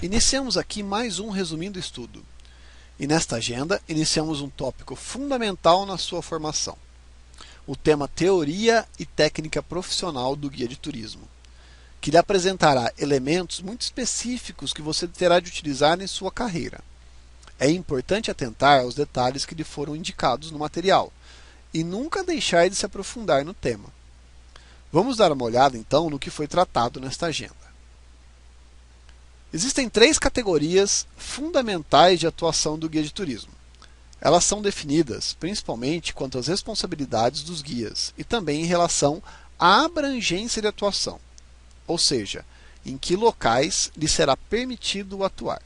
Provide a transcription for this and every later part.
Iniciamos aqui mais um Resumindo o Estudo. E nesta agenda, iniciamos um tópico fundamental na sua formação. O tema Teoria e Técnica Profissional do Guia de Turismo, que lhe apresentará elementos muito específicos que você terá de utilizar em sua carreira. É importante atentar aos detalhes que lhe foram indicados no material e nunca deixar de se aprofundar no tema. Vamos dar uma olhada então no que foi tratado nesta agenda. Existem três categorias fundamentais de atuação do guia de turismo. Elas são definidas principalmente quanto às responsabilidades dos guias e também em relação à abrangência de atuação, ou seja, em que locais lhe será permitido atuar.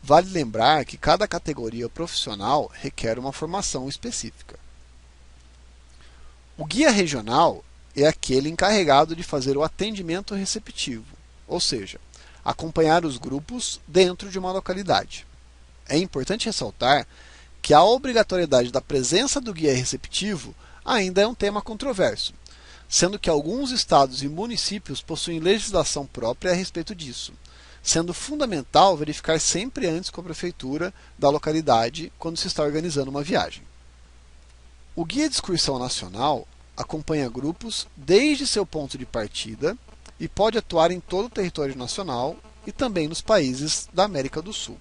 Vale lembrar que cada categoria profissional requer uma formação específica. O guia regional é aquele encarregado de fazer o atendimento receptivo, ou seja, acompanhar os grupos dentro de uma localidade. É importante ressaltar que a obrigatoriedade da presença do guia receptivo ainda é um tema controverso, sendo que alguns estados e municípios possuem legislação própria a respeito disso, sendo fundamental verificar sempre antes com a prefeitura da localidade quando se está organizando uma viagem. O guia de excursão nacional acompanha grupos desde seu ponto de partida e pode atuar em todo o território nacional e também nos países da América do Sul.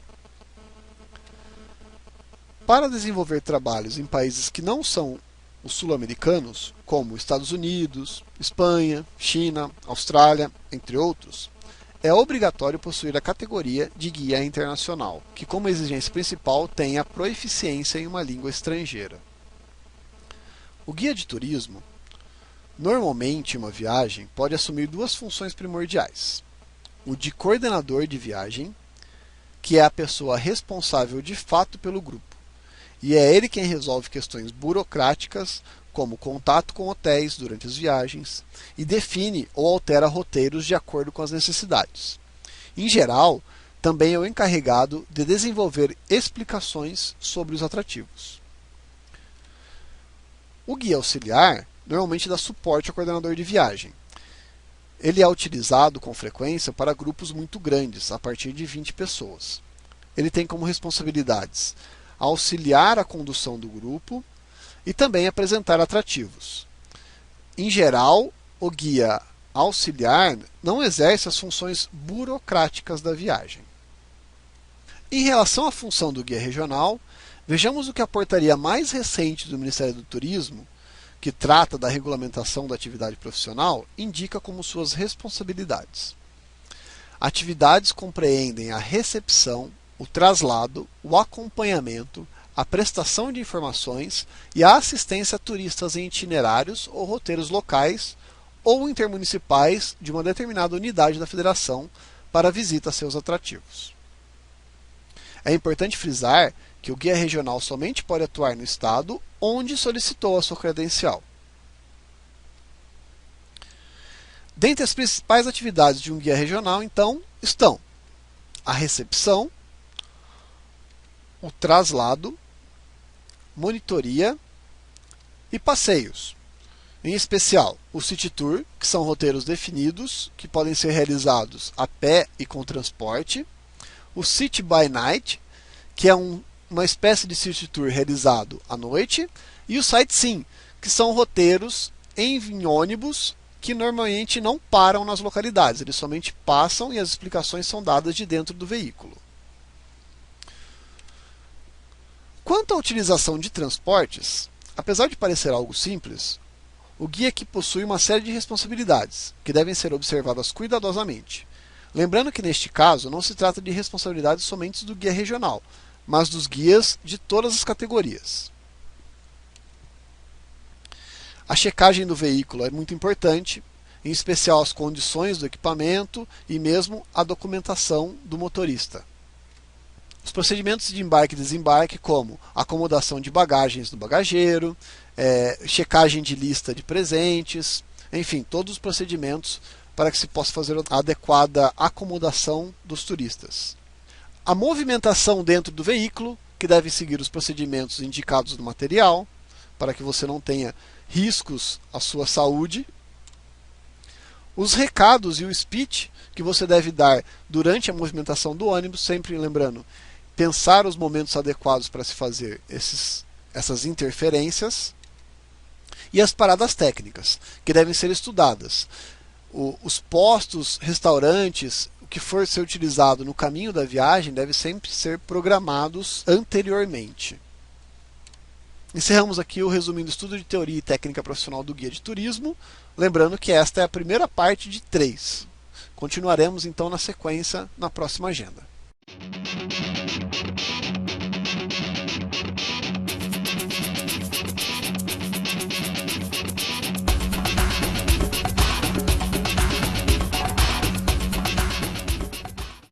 Para desenvolver trabalhos em países que não são os sul-americanos, como Estados Unidos, Espanha, China, Austrália, entre outros, é obrigatório possuir a categoria de guia internacional, que como exigência principal tem a proeficiência em uma língua estrangeira. O guia de turismo, normalmente em uma viagem, pode assumir duas funções primordiais. O de coordenador de viagem, que é a pessoa responsável de fato pelo grupo, e é ele quem resolve questões burocráticas, como contato com hotéis durante as viagens, e define ou altera roteiros de acordo com as necessidades. Em geral, também é o encarregado de desenvolver explicações sobre os atrativos. O guia auxiliar normalmente dá suporte ao coordenador de viagem. Ele é utilizado com frequência para grupos muito grandes, a partir de 20 pessoas. Ele tem como responsabilidades auxiliar a condução do grupo e também apresentar atrativos. Em geral, o guia auxiliar não exerce as funções burocráticas da viagem. Em relação à função do guia regional, vejamos o que a portaria mais recente do Ministério do Turismo, que trata da regulamentação da atividade profissional, indica como suas responsabilidades. Atividades compreendem a recepção, o traslado, o acompanhamento, a prestação de informações e a assistência a turistas em itinerários ou roteiros locais ou intermunicipais de uma determinada unidade da federação para visita a seus atrativos. É importante frisar que o guia regional somente pode atuar no estado onde solicitou a sua credencial. Dentre as principais atividades de um guia regional, então, estão a recepção, o traslado, monitoria e passeios. Em especial, o City Tour, que são roteiros definidos, que podem ser realizados a pé e com transporte. O City by Night, que é uma espécie de City Tour realizado à noite. E o Sightseeing, que são roteiros em ônibus que normalmente não param nas localidades. Eles somente passam e as explicações são dadas de dentro do veículo. Quanto à utilização de transportes, apesar de parecer algo simples, o guia aqui possui uma série de responsabilidades, que devem ser observadas cuidadosamente. Lembrando que neste caso não se trata de responsabilidades somente do guia regional, mas dos guias de todas as categorias. A checagem do veículo é muito importante, em especial as condições do equipamento e mesmo a documentação do motorista. Os procedimentos de embarque e desembarque, como acomodação de bagagens do bagageiro, checagem de lista de presentes, enfim, todos os procedimentos para que se possa fazer a adequada acomodação dos turistas. A movimentação dentro do veículo, que deve seguir os procedimentos indicados no material, para que você não tenha riscos à sua saúde. Os recados e o speech que você deve dar durante a movimentação do ônibus, sempre lembrando, pensar os momentos adequados para se fazer essas interferências, e as paradas técnicas, que devem ser estudadas. Os postos, restaurantes, o que for ser utilizado no caminho da viagem deve sempre ser programados anteriormente. Encerramos aqui o resumindo estudo de teoria e técnica profissional do guia de turismo, lembrando que esta é a primeira parte de 3. Continuaremos então na sequência na próxima agenda.